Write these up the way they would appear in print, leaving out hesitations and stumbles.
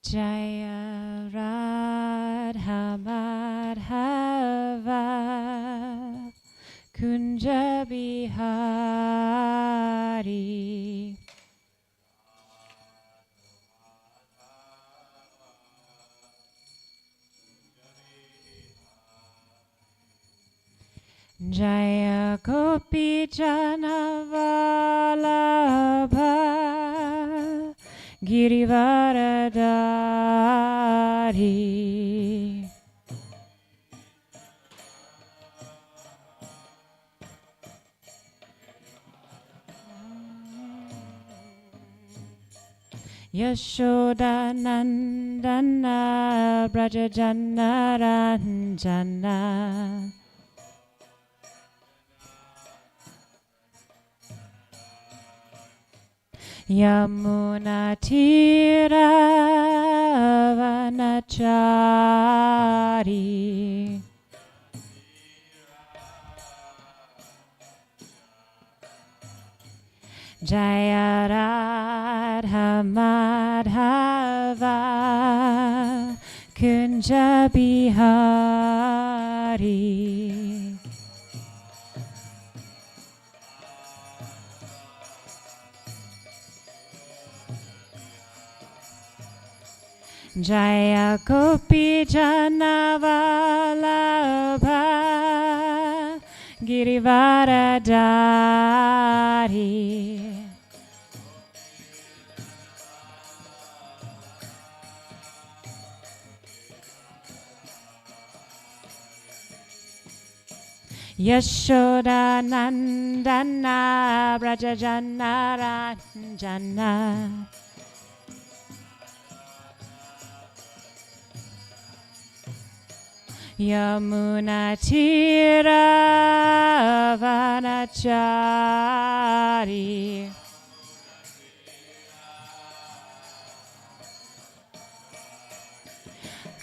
Jaya Radha Madhava Kunja Bihari Jaya Gopi Jana Vallabha Girivaradari Yashoda Nandana Brajajana Ranjana Yamuna Tira Vanachari Jaya Radha Madhava Kunja Bihari Jaya Gopi Jana Vallabha Girivaradari Yashoda Nandana Brajajana Ranjana Yamuna Tira Vanachari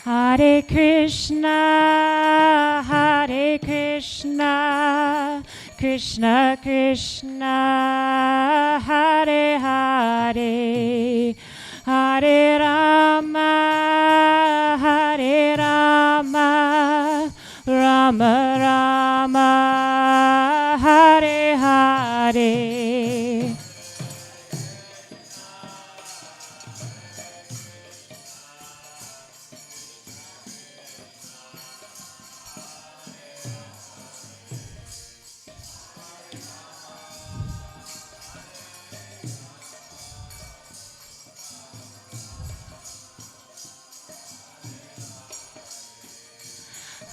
Hare Krishna, Hare Krishna, Krishna Krishna, Hare Hare, Hare Rama, Hare Rama, Rama Rama, Hare Hare.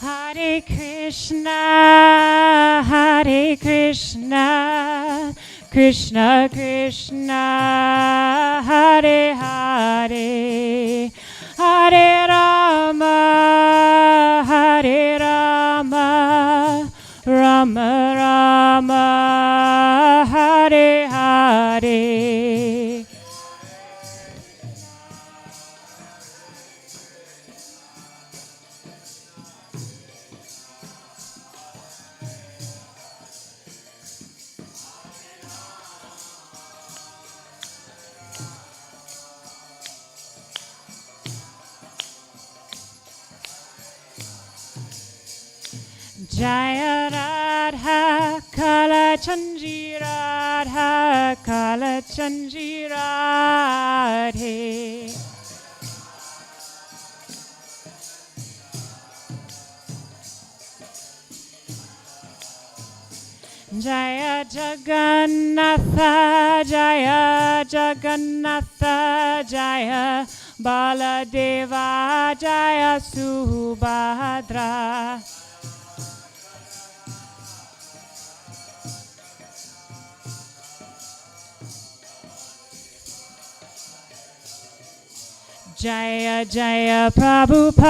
Hare Krishna, Hare Krishna, Krishna Krishna, Hare Hare, Hare Rama, Hare Rama, Rama Rama, Hare Hare. Jaya Radha Kala Chanji Radha Kala Chanji Radhe Jaya Jagannatha Jaya Jagannatha Jaya Baladeva Jaya Subhadra Jaya Jaya Prabhupada,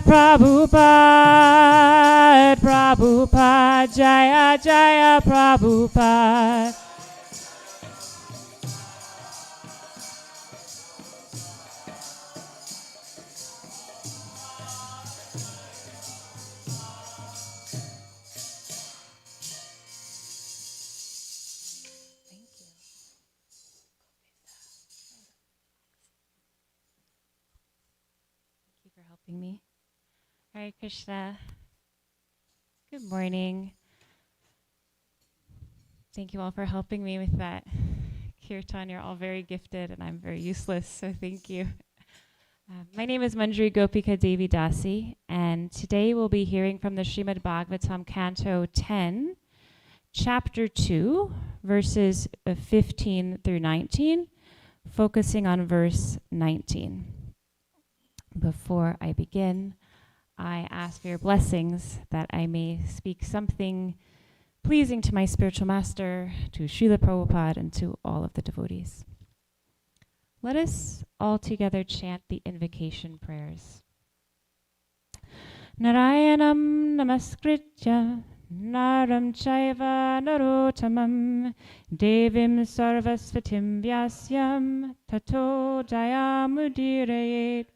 Prabhupada, Prabhupada, Jaya Jaya Prabhupada. helping me. Hare Krishna. Good morning. Thank you all for helping me with that kirtan. You're all very gifted and I'm very useless, so thank you. My name is Manjari Gopika Devi Dasi, and today we'll be hearing from the Srimad Bhagavatam, Canto 10, Chapter 2, verses 15 through 19, focusing on verse 19. Before I begin, I ask for your blessings that I may speak something pleasing to my spiritual master, to Srila Prabhupada, and to all of the devotees. Let us all together chant the invocation prayers. Narayanam namaskritya naram chaiva narotamam devim sarvasvatim vyasyam tato jayamudirayet.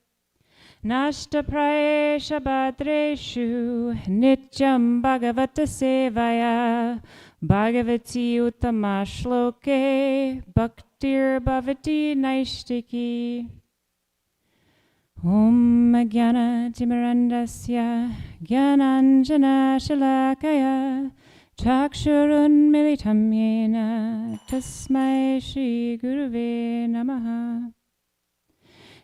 Nashta praesha badreshu nityam bhagavata sevaya bhagavati uttama shloke bhaktir bhavati naishtiki. Om Jnana Timirandasya Jnananjana Shalakaya Chakshurun Militam Yena Tasmai Shri Guruve Namaha.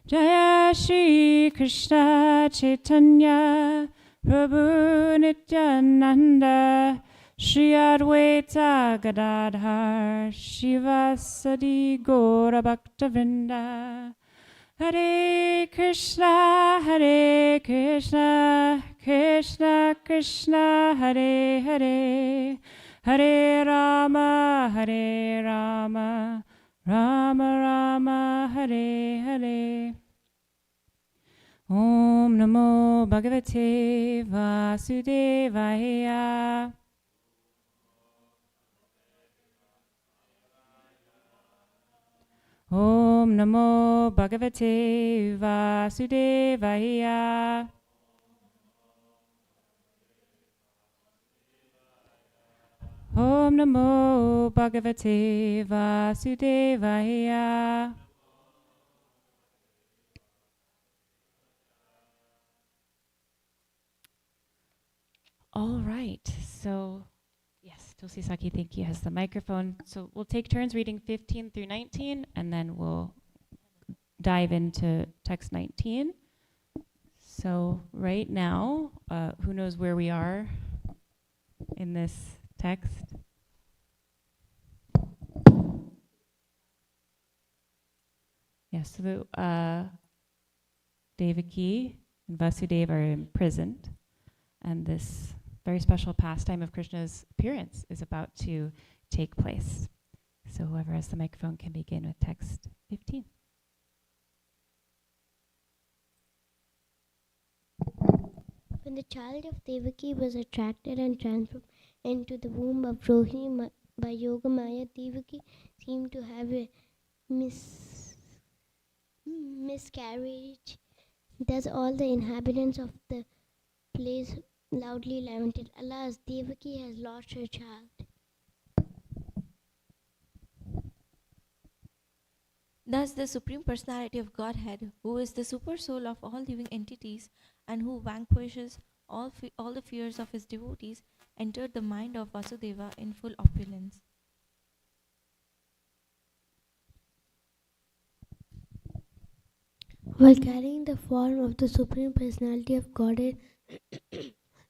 Jaya Shri Krishna Chaitanya Prabhu Nityananda Shri Advaita Gadadhar Shivasadi Gaura Bhaktavrinda. Hare Krishna, Krishna Krishna, Hare Hare, Hare Rama, Rama Rama, Hare Hare. Om Namo Bhagavate Vasudevaya. Om Namo Bhagavate Vasudevaya. Om Namo Bhagavate Vasudevaya. All right, so yes, Tulsi Saki, thank you, has the microphone. So we'll take turns reading 15 through 19, and then we'll dive into text 19. So right now, who knows where we are in this text? Yes, so Devaki and Vasudeva are imprisoned, and this very special pastime of Krishna's appearance is about to take place. So whoever has the microphone can begin with text 15. When the child of Devaki was attracted and transformed into the womb of Rohini by Yogamaya, Devaki seemed to have a miscarriage. Thus all the inhabitants of the place loudly lamented, "Alas, Devaki has lost her child." Thus, the Supreme Personality of Godhead, who is the super soul of all living entities and who vanquishes all the fears of his devotees, entered the mind of Vasudeva in full opulence. While carrying the form of the Supreme Personality of Godhead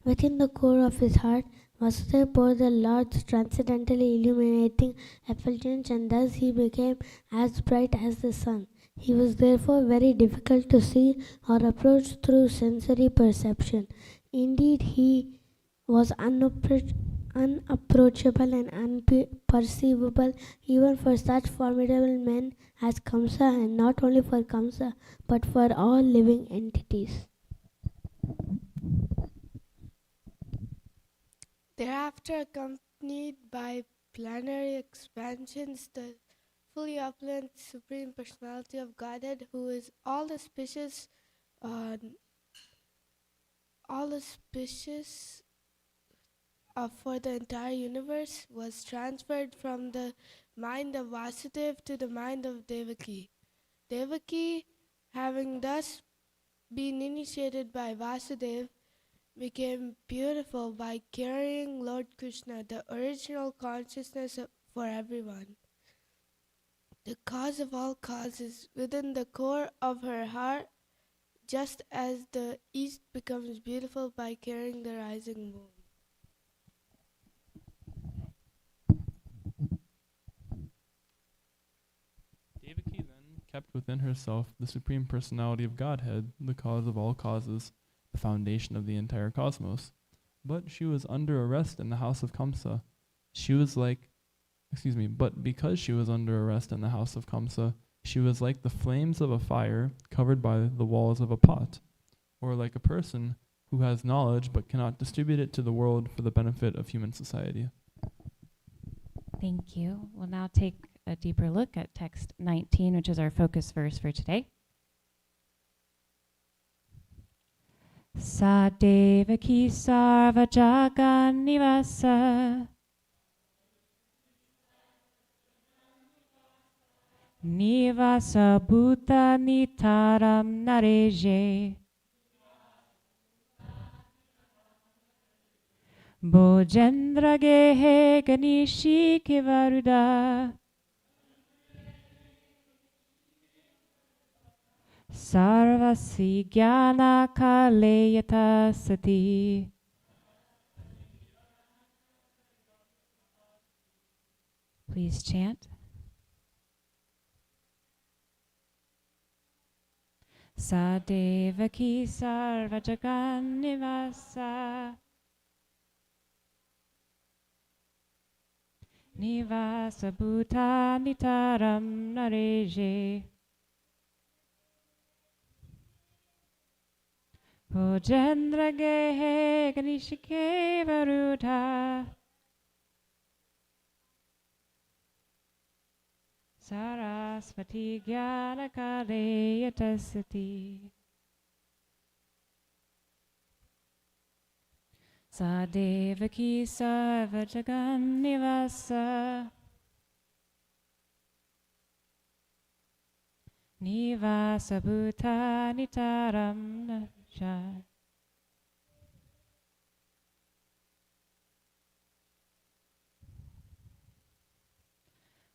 within the core of his heart, Vasudeva poured the Lord's transcendently illuminating effulgence, and thus he became as bright as the sun. He was therefore very difficult to see or approach through sensory perception. Indeed, he was unapproachable and unperceivable even for such formidable men as Kamsa, and not only for Kamsa but for all living entities. Thereafter, accompanied by planetary expansions, the fully opulent Supreme Personality of Godhead, who is all auspicious for the entire universe, was transferred from the mind of Vasudeva to the mind of Devaki. Devaki, having thus being initiated by Vasudeva, became beautiful by carrying Lord Krishna, the original consciousness for everyone. The cause of all causes within the core of her heart, just as the east becomes beautiful by carrying the rising moon. Devaki then kept within herself the Supreme Personality of Godhead, the cause of all causes, the foundation of the entire cosmos. But she was under arrest in the house of Kamsa. But because she was under arrest in the house of Kamsa, she was like the flames of a fire covered by the walls of a pot, or like a person who has knowledge but cannot distribute it to the world for the benefit of human society. Thank you. We'll now take a deeper look at text 19, which is our focus verse for today. Sa Devaki sarva jagan nivasa nivasa bhuta nitaram nareje Bojendra gehe ganishi kivaruda Sarvasi jnana kaleyata sati. Please chant. Sa Devaki sarva jagan nivasa Nivasa bhuta nitaram nareje Bojendra gehe ganishike varuta Sarasvati jnana kaleyata sati. Sa Devaki sarva jagan nivasa Nivasa bhuta nitaram nareje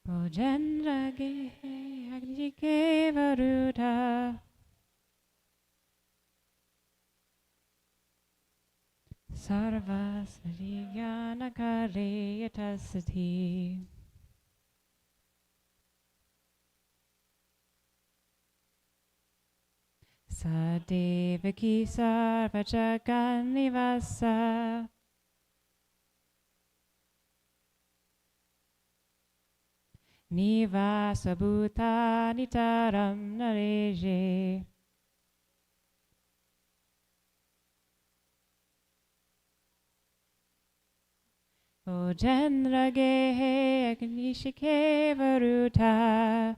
Bojendra gehe agnike varuta Sarvasvati jnana kaleyata sati. Sa Devaki sarva jagan nivasa Nivasa bhuta nitaram nareje Bojendra gehe agnishike varuta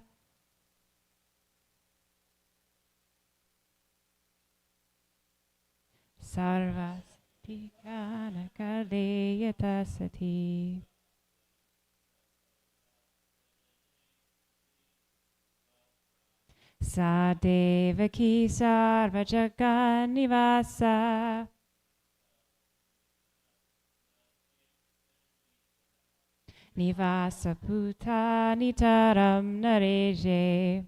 Sarvasvati jnana kaleyata sati. Sa Devaki sarva jagan nivasa Nivasa bhuta nitaram nareje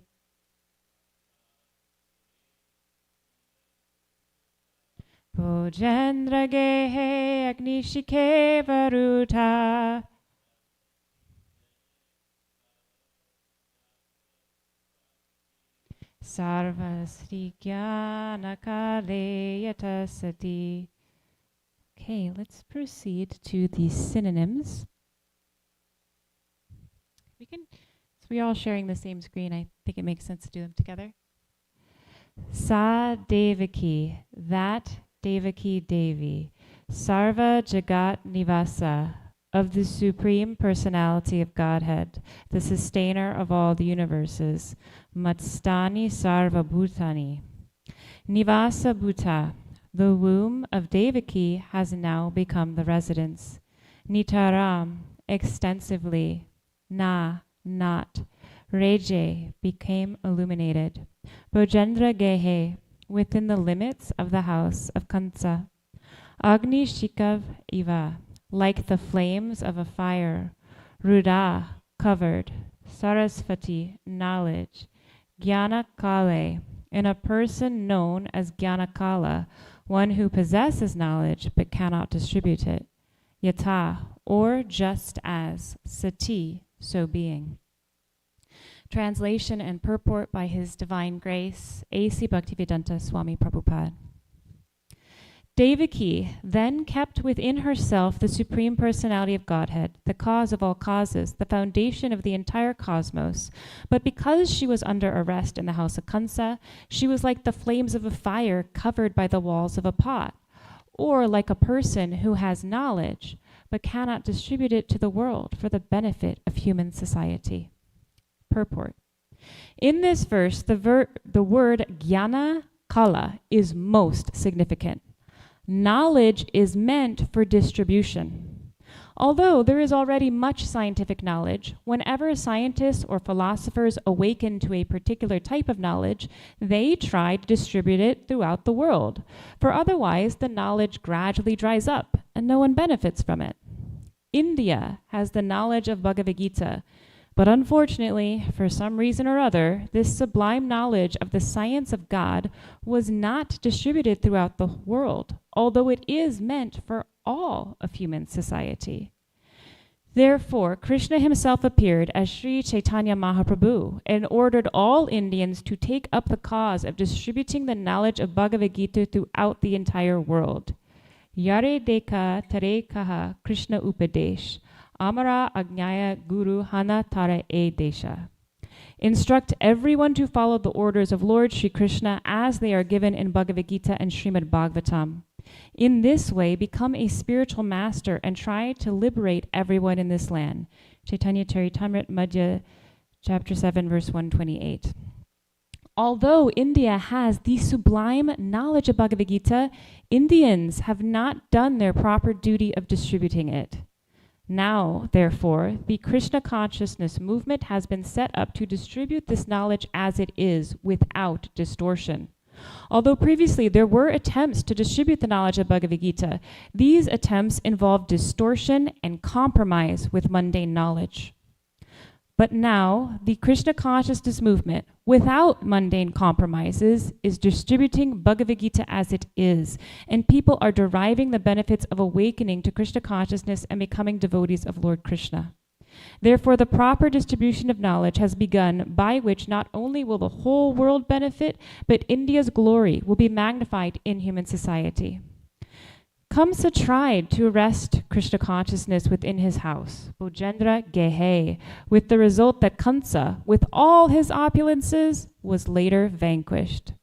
Bojendra gehe agnishike varuta Sarvasri jnana kaleyata sati. Okay, let's proceed to the synonyms. We all sharing the same screen. I think it makes sense to do them together. Sa Devaki, that Devaki Devi. Sarva Jagat Nivasa, of the Supreme Personality of Godhead, the sustainer of all the universes. Matstani Sarva Bhutani. Nivasa Bhuta, the womb of Devaki has now become the residence. Nitaram, extensively. Na, not. Reje, became illuminated. Bojendra Gehe, within the limits of the house of Kansa. Agni Shikav Iva, like the flames of a fire. Ruda, covered. Sarasvati, knowledge. Jnana Kale, in a person known as Jnanakala, one who possesses knowledge but cannot distribute it. Yata, or just as. Sati, so being. Translation and purport by His Divine Grace, A.C. Bhaktivedanta Swami Prabhupada. Devaki then kept within herself the Supreme Personality of Godhead, the cause of all causes, the foundation of the entire cosmos. But because she was under arrest in the house of Kansa, she was like the flames of a fire covered by the walls of a pot, or like a person who has knowledge but cannot distribute it to the world for the benefit of human society. Purport. In this verse, the word jnana kala is most significant. Knowledge is meant for distribution. Although there is already much scientific knowledge, whenever scientists or philosophers awaken to a particular type of knowledge, they try to distribute it throughout the world, for otherwise the knowledge gradually dries up and no one benefits from it. India has the knowledge of Bhagavad Gita, but unfortunately, for some reason or other, this sublime knowledge of the science of God was not distributed throughout the world, although it is meant for all of human society. Therefore, Krishna himself appeared as Sri Chaitanya Mahaprabhu and ordered all Indians to take up the cause of distributing the knowledge of Bhagavad Gita throughout the entire world. Yare deka tare kaha Krishna upadesh. Amara Agnaya Guru Hana Tara E Desha. Instruct everyone to follow the orders of Lord Shri Krishna as they are given in Bhagavad Gita and Srimad Bhagavatam. In this way, become a spiritual master and try to liberate everyone in this land. Chaitanya Charitamrita Madhya, chapter 7, verse 128. Although India has the sublime knowledge of Bhagavad Gita, Indians have not done their proper duty of distributing it. Now, therefore, the Krishna consciousness movement has been set up to distribute this knowledge as it is, without distortion. Although previously there were attempts to distribute the knowledge of Bhagavad Gita, these attempts involved distortion and compromise with mundane knowledge. But now, the Krishna consciousness movement, without mundane compromises, is distributing Bhagavad Gita as it is, and people are deriving the benefits of awakening to Krishna consciousness and becoming devotees of Lord Krishna. Therefore, the proper distribution of knowledge has begun, by which not only will the whole world benefit, but India's glory will be magnified in human society. Kamsa tried to arrest Krishna consciousness within his house, Bojendra Gehe, with the result that Kamsa, with all his opulences, was later vanquished.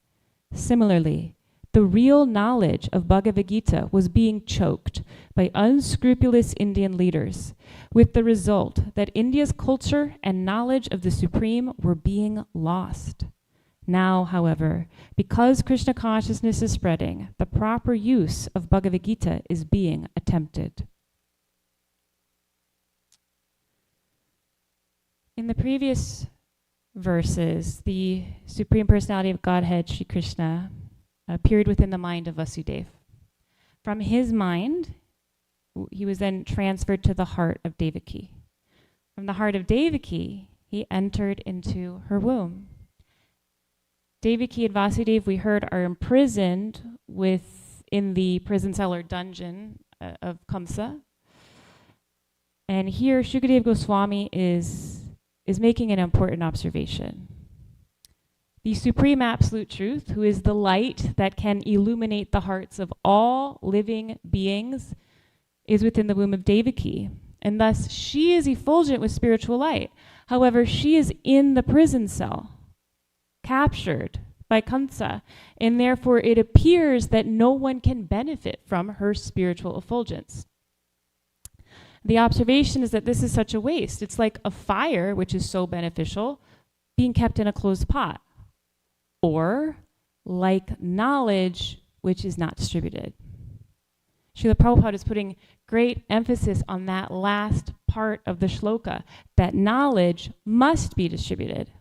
Similarly, the real knowledge of Bhagavad Gita was being choked by unscrupulous Indian leaders, with the result that India's culture and knowledge of the Supreme were being lost. Now, however, because Krishna consciousness is spreading, the proper use of Bhagavad Gita is being attempted. In the previous verses, the Supreme Personality of Godhead, Shri Krishna, appeared within the mind of Vasudeva. From his mind, he was then transferred to the heart of Devaki. From the heart of Devaki, he entered into her womb. Devaki and Vasudeva, we heard, are imprisoned in the prison cell or dungeon of Kamsa. And here, Shukadeva Goswami is making an important observation. The Supreme Absolute Truth, who is the light that can illuminate the hearts of all living beings, is within the womb of Devaki. And thus, she is effulgent with spiritual light. However, she is in the prison cell, captured by Kamsa, and therefore it appears that no one can benefit from her spiritual effulgence. The observation is that this is such a waste. It's like a fire, which is so beneficial, being kept in a closed pot, or like knowledge, which is not distributed. Srila Prabhupada is putting great emphasis on that last part of the shloka, that knowledge must be distributed.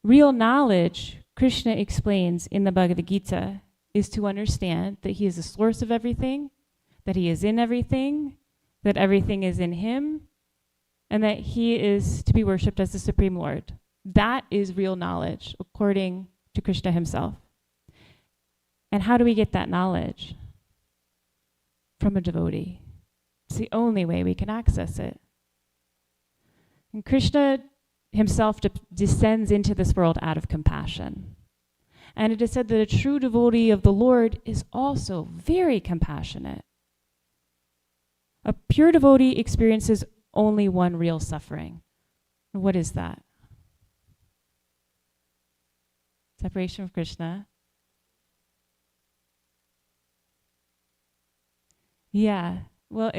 Real knowledge, Krishna explains in the Bhagavad Gita, is to understand that he is the source of everything, that he is in everything, that everything is in him, and that he is to be worshipped as the Supreme Lord. That is real knowledge, according to Krishna himself. And how do we get that knowledge? From a devotee. It's the only way we can access it. And Krishna himself descends into this world out of compassion. And it is said that a true devotee of the Lord is also very compassionate. A pure devotee experiences only one real suffering. What is that? Separation from Krishna. Yeah, well,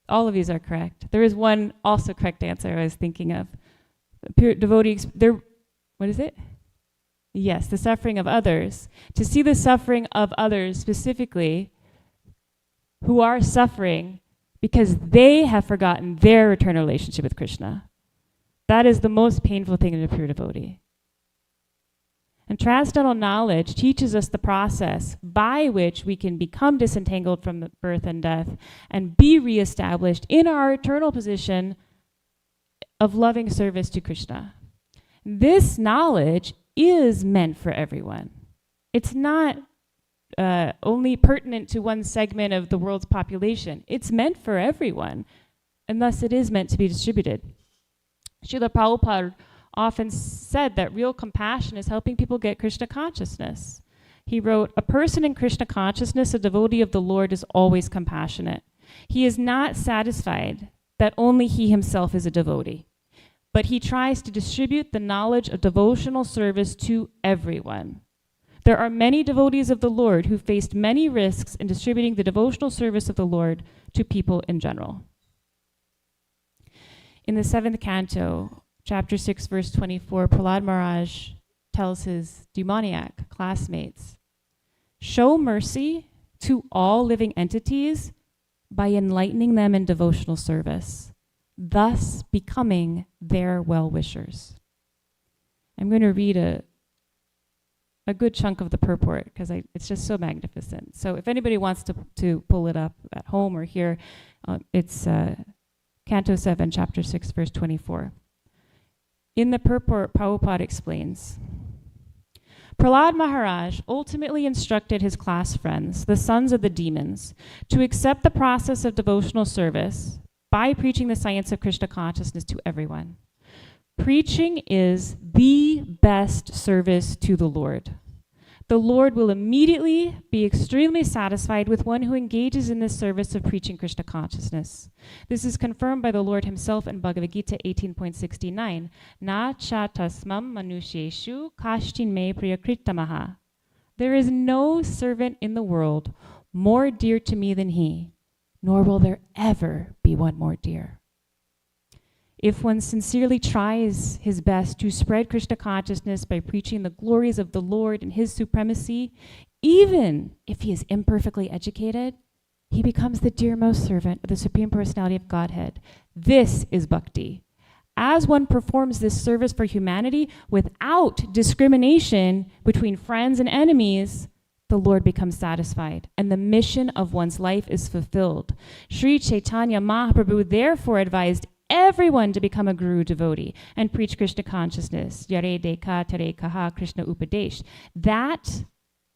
all of these are correct. There is one also correct answer I was thinking of. Pure devotee, what is it? Yes, the suffering of others. To see the suffering of others specifically who are suffering because they have forgotten their eternal relationship with Krishna. That is the most painful thing in a pure devotee. And transcendental knowledge teaches us the process by which we can become disentangled from the birth and death and be reestablished in our eternal position of loving service to Krishna. This knowledge is meant for everyone. It's not only pertinent to one segment of the world's population. It's meant for everyone, and thus it is meant to be distributed. Srila Prabhupada often said that real compassion is helping people get Krishna consciousness. He wrote, "A person in Krishna consciousness, a devotee of the Lord, is always compassionate. He is not satisfied that only he himself is a devotee, but he tries to distribute the knowledge of devotional service to everyone. There are many devotees of the Lord who faced many risks in distributing the devotional service of the Lord to people in general." In the 7th canto, chapter 6, verse 24, Prahlad Maharaj tells his demoniac classmates, "Show mercy to all living entities by enlightening them in devotional service, thus becoming their well-wishers." I'm going to read a good chunk of the purport because it's just so magnificent. So if anybody wants to pull it up at home or here, it's Canto 7, Chapter 6, verse 24. In the purport, Prabhupada explains, Prahlad Maharaj ultimately instructed his class friends, the sons of the demons, to accept the process of devotional service by preaching the science of Krishna consciousness to everyone. Preaching is the best service to the Lord. The Lord will immediately be extremely satisfied with one who engages in this service of preaching Krishna consciousness. This is confirmed by the Lord himself in Bhagavad Gita 18.69. Na cha tasmam manusheshu kashtin me priyakritamaha. There is no servant in the world more dear to me than he, nor will there ever be one more dear. If one sincerely tries his best to spread Krishna consciousness by preaching the glories of the Lord and his supremacy, even if he is imperfectly educated, he becomes the dearmost servant of the Supreme Personality of Godhead. This is bhakti. As one performs this service for humanity without discrimination between friends and enemies, the Lord becomes satisfied, and the mission of one's life is fulfilled. Sri Chaitanya Mahaprabhu therefore advised everyone to become a guru devotee and preach Krishna consciousness. Yare deka tare kaha Krishna upadesh. That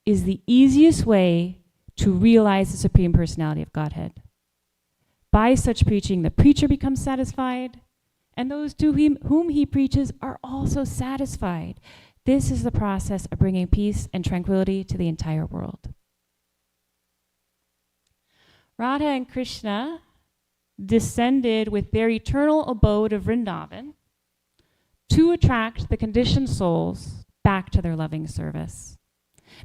is the easiest way to realize the Supreme Personality of Godhead. By such preaching, the preacher becomes satisfied, and those to whom he preaches are also satisfied. This is the process of bringing peace and tranquility to the entire world. Radha and Krishna descended with their eternal abode of Vrindavan to attract the conditioned souls back to their loving service.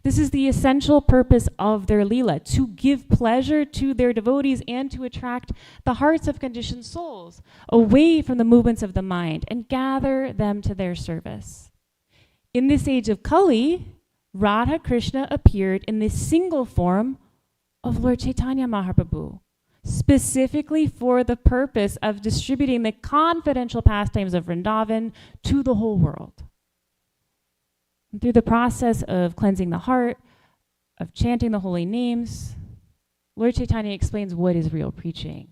This is the essential purpose of their Leela, to give pleasure to their devotees and to attract the hearts of conditioned souls away from the movements of the mind and gather them to their service. In this age of Kali, Radha Krishna appeared in the single form of Lord Chaitanya Mahaprabhu, specifically for the purpose of distributing the confidential pastimes of Vrindavan to the whole world. And through the process of cleansing the heart, of chanting the holy names, Lord Chaitanya explains what is real preaching.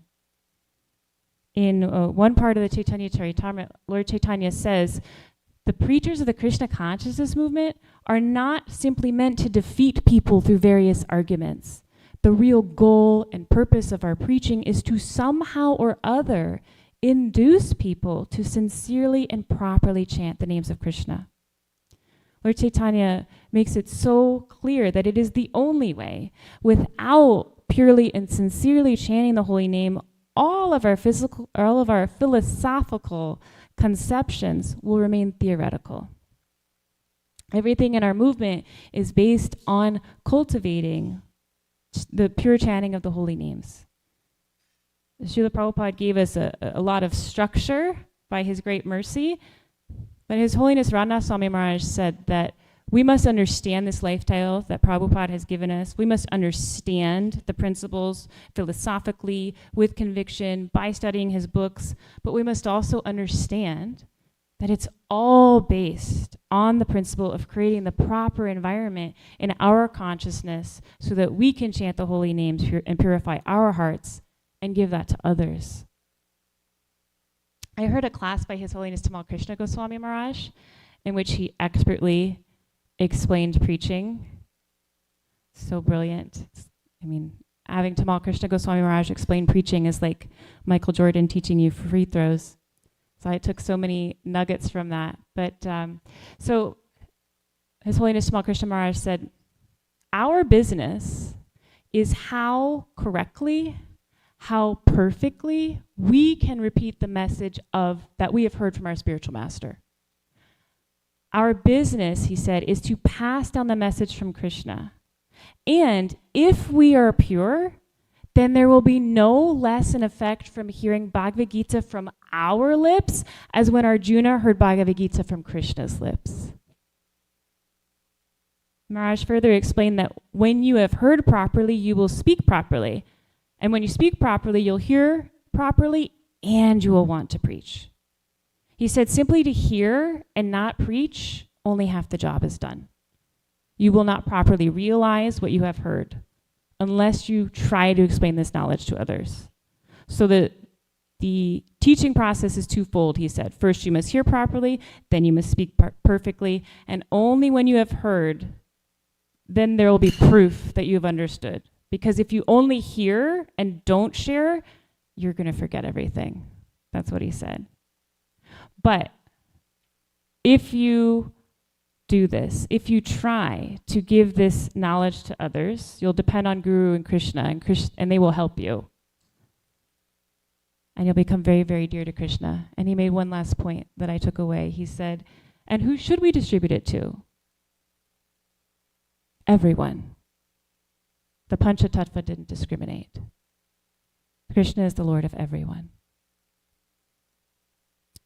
In one part of the Chaitanya Charitamrita, Lord Chaitanya says, the preachers of the Krishna consciousness movement are not simply meant to defeat people through various arguments. The real goal and purpose of our preaching is to somehow or other induce people to sincerely and properly chant the names of Krishna. Lord Chaitanya makes it so clear that it is the only way. Without purely and sincerely chanting the holy name, all of our philosophical conceptions will remain theoretical. Everything in our movement is based on cultivating the pure chanting of the holy names. Srila Prabhupada gave us a lot of structure by his great mercy, but His Holiness Radhanath Swami Maharaj said that we must understand this lifestyle that Prabhupada has given us. We must understand the principles philosophically, with conviction, by studying his books, but we must also understand that it's all based on the principle of creating the proper environment in our consciousness so that we can chant the holy names and purify our hearts and give that to others. I heard a class by His Holiness Tamal Krishna Goswami Maharaj in which he expertly explained preaching. So brilliant. I mean, having Tamal Krishna Goswami Maharaj explain preaching is like Michael Jordan teaching you free throws. So I took so many nuggets from that. But so His Holiness Tamal Krishna Maharaj said, our business is how correctly, how perfectly we can repeat the message of that we have heard from our spiritual master. Our business, he said, is to pass down the message from Krishna. And if we are pure, then there will be no less an effect from hearing Bhagavad Gita from our lips as when Arjuna heard Bhagavad Gita from Krishna's lips. Maharaj further explained that when you have heard properly, you will speak properly. And when you speak properly, you'll hear properly and you will want to preach. He said simply to hear and not preach, only half the job is done. You will not properly realize what you have heard unless you try to explain this knowledge to others. So the teaching process is twofold, he said. First, you must hear properly, then you must speak perfectly, and only when you have heard, then there will be proof that you have understood. Because if you only hear and don't share, you're going to forget everything. That's what he said. But if you do this, if you try to give this knowledge to others, you'll depend on Guru and Krishna, and they will help you. And you'll become very, very dear to Krishna. And he made one last point that I took away. He said, and who should we distribute it to? Everyone. The Panchatattva didn't discriminate. Krishna is the Lord of everyone.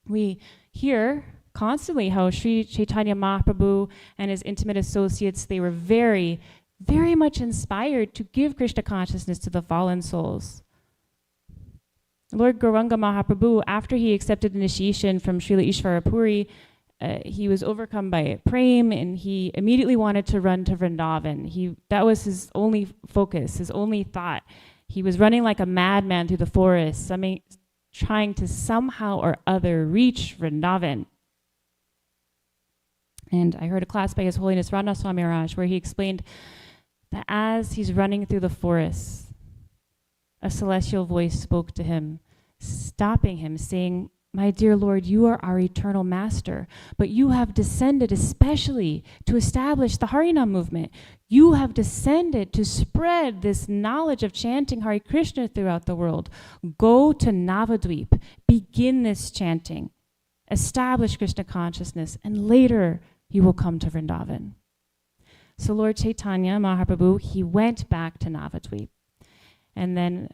We hear constantly how Sri Chaitanya Mahaprabhu and his intimate associates, they were very, very much inspired to give Krishna consciousness to the fallen souls. Lord Gauranga Mahaprabhu, after he accepted initiation from Srila Ishvara Puri, he was overcome by prem and he immediately wanted to run to Vrindavan. That was his only focus, his only thought. He was running like a madman through the forest, trying to somehow or other reach Vrindavan. And I heard a class by His Holiness Radhanath Swami Maharaj where he explained that as he's running through the forest, a celestial voice spoke to him, stopping him, saying, "My dear Lord, you are our eternal master, but you have descended especially to establish the Harinam movement. You have descended to spread this knowledge of chanting Hare Krishna throughout the world. Go to Navadvip, begin this chanting, establish Krishna consciousness, and later you will come to Vrindavan." So Lord Chaitanya Mahaprabhu, he went back to Navadvip. And then,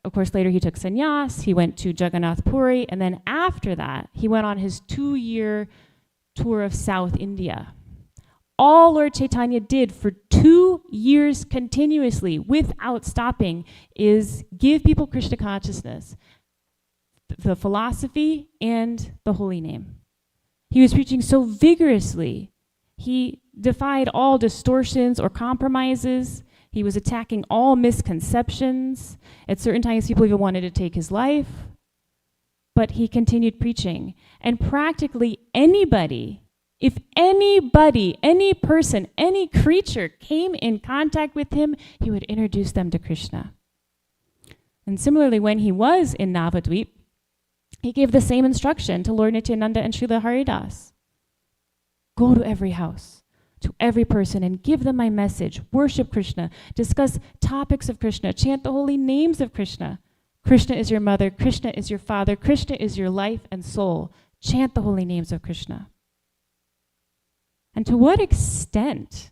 of course, later he took sannyas, he went to Jagannath Puri, and then after that, he went on his 2-year tour of South India. All Lord Chaitanya did for 2 years continuously, without stopping, is give people Krishna consciousness, the philosophy and the holy name. He was preaching so vigorously. He defied all distortions or compromises. He was attacking all misconceptions. At certain times, people even wanted to take his life. But he continued preaching. And practically anybody, if anybody, any person, any creature came in contact with him, he would introduce them to Krishna. And similarly, when he was in Navadvip, he gave the same instruction to Lord Nityananda and Srila Haridas. Go to every house, to every person, and give them my message. Worship Krishna. Discuss topics of Krishna. Chant the holy names of Krishna. Krishna is your mother. Krishna is your father. Krishna is your life and soul. Chant the holy names of Krishna. And to what extent,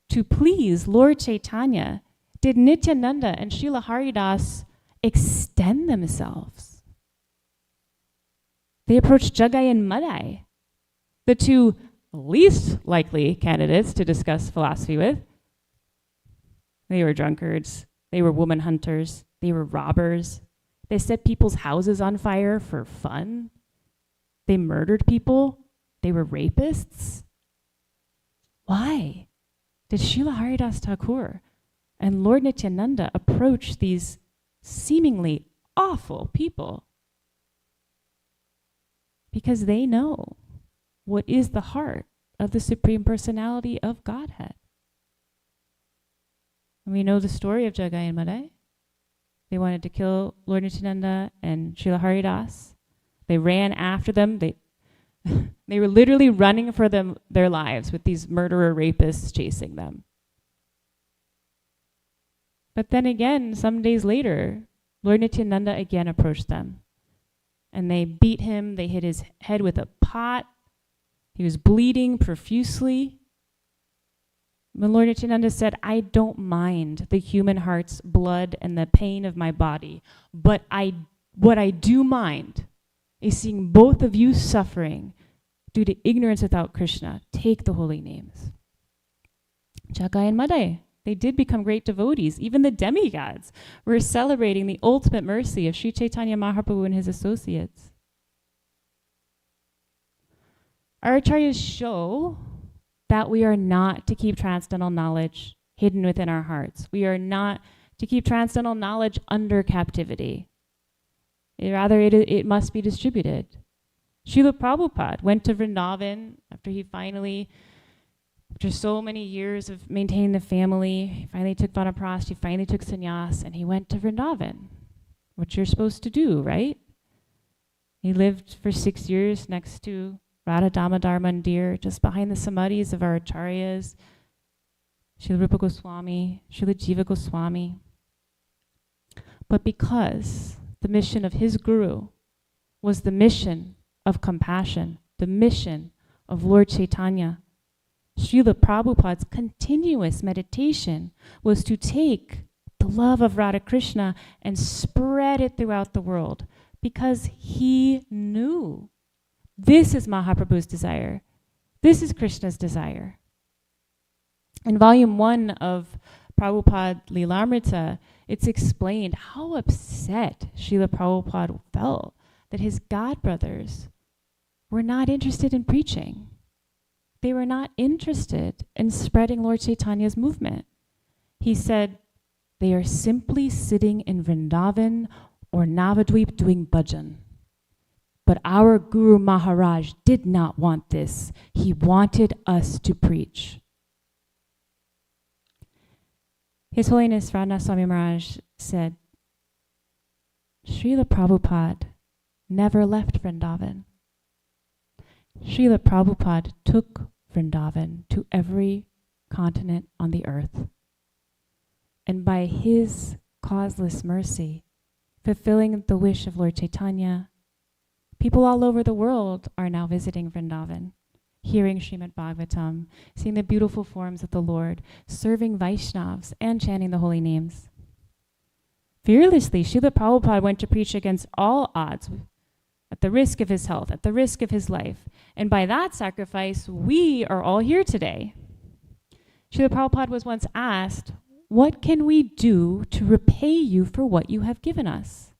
to please Lord Chaitanya, did Nityananda and Srila Haridas extend themselves? They approached Jagai and Madai, the two least likely candidates to discuss philosophy with. They were drunkards. They were woman hunters. They were robbers. They set people's houses on fire for fun. They murdered people. They were rapists. Why did Srila Haridas Thakur and Lord Nityananda approach these seemingly awful people? Because they know what is the heart of the Supreme Personality of Godhead. And we know the story of Jagai and Madai. They wanted to kill Lord Nityananda and Srila Haridas. They ran after them. They were literally running for their lives with these murderer rapists chasing them. But then again, some days later, Lord Nityananda again approached them. And they beat him. They hit his head with a pot. He was bleeding profusely. When Lord Nityananda said, I don't mind the human heart's blood and the pain of my body, but what I do mind is seeing both of you suffering due to ignorance without Krishna. Take the holy names. Jagai and Madai, they did become great devotees. Even the demigods were celebrating the ultimate mercy of Sri Chaitanya Mahaprabhu and his associates. Our acharyas show that we are not to keep transcendental knowledge hidden within our hearts. We are not to keep transcendental knowledge under captivity. Rather, it must be distributed. Srila Prabhupada went to Vrindavan after he finally, after so many years of maintaining the family, he finally took Vanaprastha, he finally took sannyas, and he went to Vrindavan, what you're supposed to do, right? He lived for 6 years next to Radha Damodar Mandir, just behind the samadhis of our acharyas, Srila Rupa Goswami, Srila Jiva Goswami. But because the mission of his guru was the mission of compassion, the mission of Lord Chaitanya, Srila Prabhupada's continuous meditation was to take the love of Radha Krishna and spread it throughout the world, because he knew this is Mahaprabhu's desire. This is Krishna's desire. In volume 1 of Prabhupada Lilamrita, it's explained how upset Srila Prabhupada felt that his godbrothers were not interested in preaching. They were not interested in spreading Lord Chaitanya's movement. He said, they are simply sitting in Vrindavan or Navadvip doing bhajan. But our Guru Maharaj did not want this. He wanted us to preach. His Holiness Radhanath Swami Maharaj said, Srila Prabhupada never left Vrindavan. Srila Prabhupada took Vrindavan to every continent on the earth. And by his causeless mercy, fulfilling the wish of Lord Chaitanya, people all over the world are now visiting Vrindavan, hearing Srimad Bhagavatam, seeing the beautiful forms of the Lord, serving Vaishnavas, and chanting the holy names. Fearlessly, Srila Prabhupada went to preach against all odds, at the risk of his health, at the risk of his life. And by that sacrifice, we are all here today. Srila Prabhupada was once asked, what can we do to repay you for what you have given us?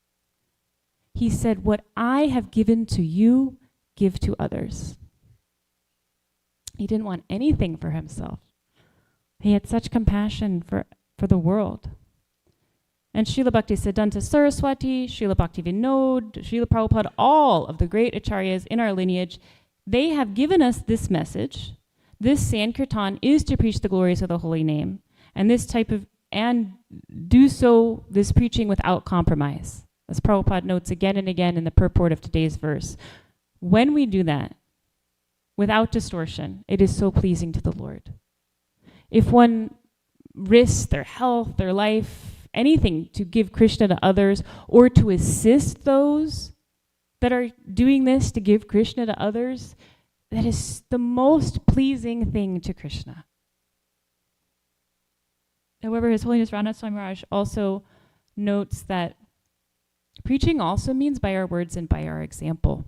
He said, what I have given to you, give to others. He didn't want anything for himself. He had such compassion for the world. And Srila Bhaktisiddhanta Saraswati, Srila Bhaktivinoda, Srila Prabhupada, all of the great acharyas in our lineage, they have given us this message. This Sankirtan is to preach the glories of the holy name, and do so, this preaching without compromise. As Prabhupada notes again and again in the purport of today's verse, when we do that, without distortion, it is so pleasing to the Lord. If one risks their health, their life, anything to give Krishna to others, or to assist those that are doing this to give Krishna to others, that is the most pleasing thing to Krishna. However, His Holiness Radha Swami Maharaj also notes that preaching also means by our words and by our example.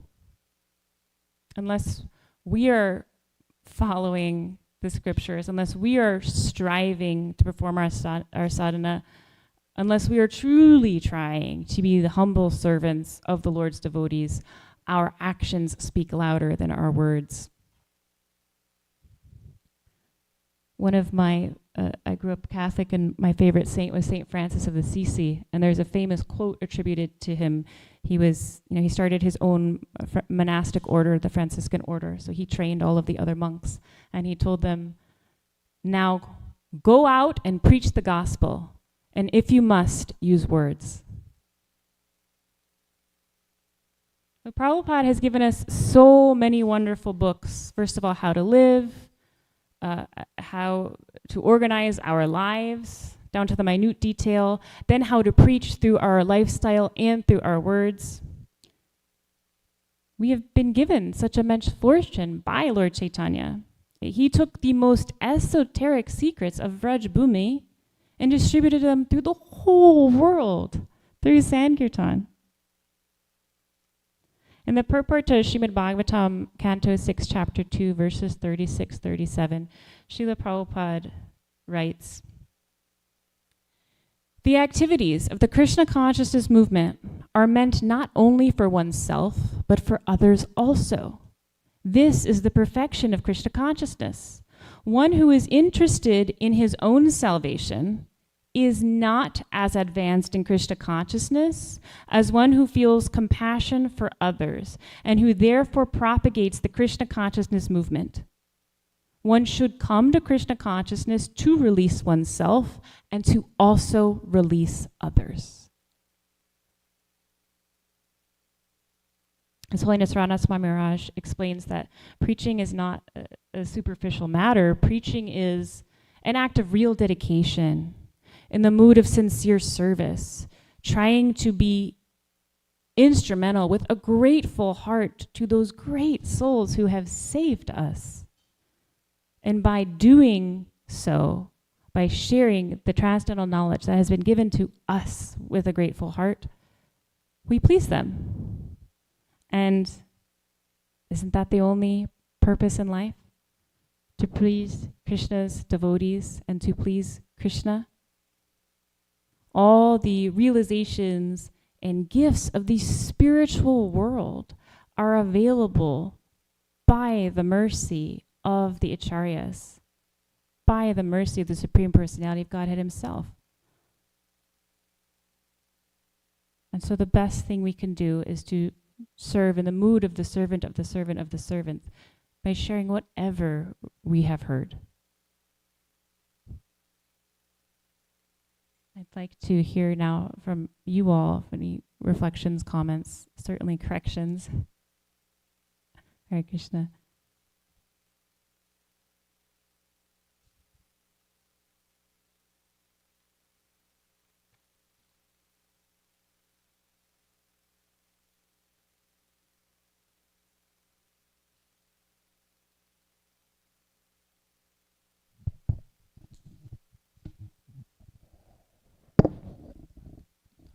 Unless we are following the scriptures, unless we are striving to perform our sadhana, unless we are truly trying to be the humble servants of the Lord's devotees, our actions speak louder than our words. I grew up Catholic, and my favorite saint was Saint Francis of Assisi, and there's a famous quote attributed to him. He started his own monastic order, the Franciscan order, so he trained all of the other monks, and he told them, now go out and preach the gospel, and if you must, use words. But Prabhupada has given us so many wonderful books. First of all, how to live, how to organize our lives down to the minute detail, then how to preach through our lifestyle and through our words. We have been given such immense fortune by Lord Chaitanya. He took the most esoteric secrets of Vraj Bhumi and distributed them through the whole world through Sankirtan. In the purport to Srimad Bhagavatam, Canto 6, Chapter 2, verses 36-37, Srila Prabhupada writes, the activities of the Krishna consciousness movement are meant not only for oneself, but for others also. This is the perfection of Krishna consciousness. One who is interested in his own salvation is not as advanced in Krishna consciousness as one who feels compassion for others and who therefore propagates the Krishna consciousness movement. One should come to Krishna consciousness to release oneself and to also release others. His Holiness Radha Swami Maharaj explains that preaching is not a superficial matter. Preaching is an act of real dedication, in the mood of sincere service, trying to be instrumental with a grateful heart to those great souls who have saved us. And by doing so, by sharing the transcendental knowledge that has been given to us with a grateful heart, we please them. And isn't that the only purpose in life? To please Krishna's devotees and to please Krishna? All the realizations and gifts of the spiritual world are available by the mercy of the acharyas, by the mercy of the Supreme Personality of Godhead Himself. And so the best thing we can do is to serve in the mood of the servant of the servant of the servant by sharing whatever we have heard. I'd like to hear now from you all any reflections, comments, certainly corrections. Hare Krishna.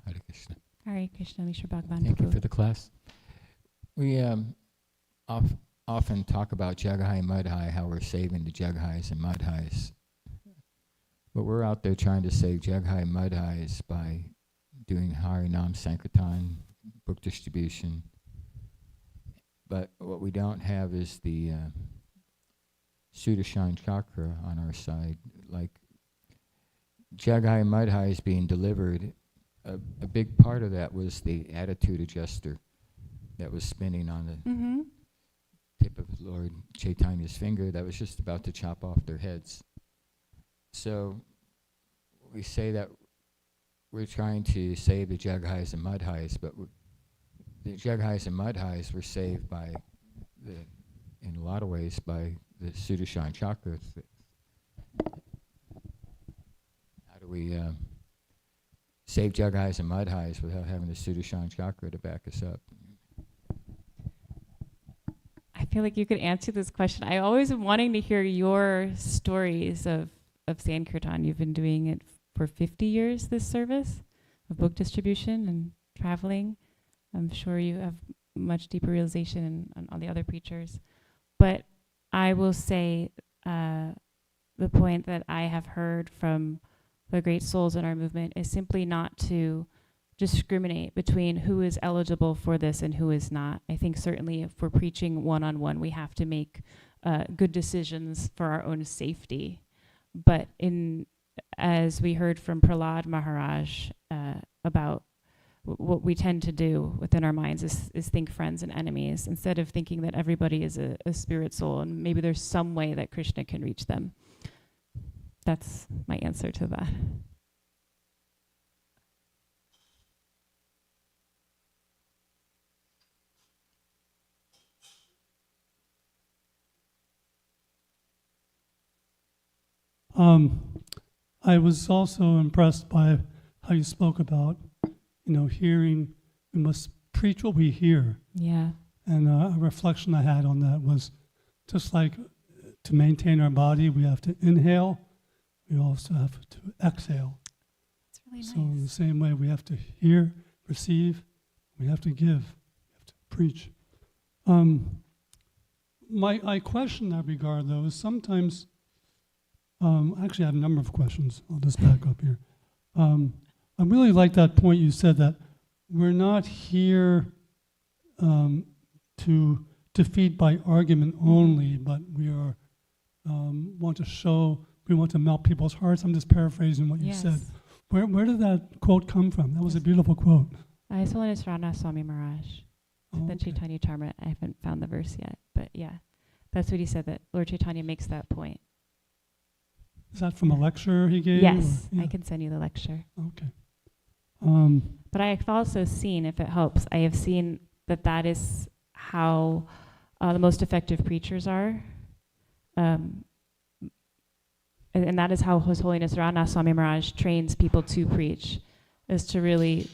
Hare Krishna. Hare Krishna, Mishra Bhagavan. Thank you for the class. We often talk about Jaghai and Madhai, how we're saving the Jaghais and Madhais. But we're out there trying to save Jaghai and Madhais by doing Harinam Sankirtan, book distribution. But what we don't have is the Sudarshan chakra on our side. Like Jagai Madhai is being delivered, a big part of that was the attitude adjuster that was spinning on the Mm-hmm. tip of Lord Chaitanya's finger that was just about to chop off their heads. So we say that we're trying to save the Jaghais and Madhais, but the Jaghais and Madhais were saved by in a lot of ways by the Sudarshan chakra. How do we save Jaghais and Madhais without having the Sudarshan chakra to back us up? I feel like you could answer this question. I always am wanting to hear your stories of Sankirtan. You've been doing it for 50 years, this service of book distribution and traveling. I'm sure you have much deeper realization on all the other preachers. But I will say the point that I have heard from the great souls in our movement is simply not to discriminate between who is eligible for this and who is not. I think certainly if we're preaching one-on-one, we have to make good decisions for our own safety. But as we heard from Prahlad Maharaj about what we tend to do within our minds is think friends and enemies, instead of thinking that everybody is a spirit soul and maybe there's some way that Krishna can reach them. That's my answer to that. I was also impressed by how you spoke about, hearing. We must preach what we hear. Yeah. And a reflection I had on that was just like to maintain our body, we have to inhale. We also have to exhale. That's really So in the nice. same way, we have to hear, receive, we have to give, we have to preach. My question in that regard, though, is sometimes, actually I have a number of questions. I'll just back up here. I really like that point you said that we're not here to defeat by argument only, but we are we want to melt people's hearts. I'm just paraphrasing what you said. Where did that quote come from? That was a beautiful quote. His Holiness Radha Swami Maharaj, Oh, the okay. Chaitanya Charmrit. I haven't found the verse yet, but yeah, that's what he said, that Lord Chaitanya makes that point. Is that from a lecture he gave? Yes, or- yeah. I can send you the lecture. Okay. But I have also seen, if it helps, I have seen that is how the most effective preachers are. And that is how His Holiness Radha Swami Maharaj trains people to preach, is to really,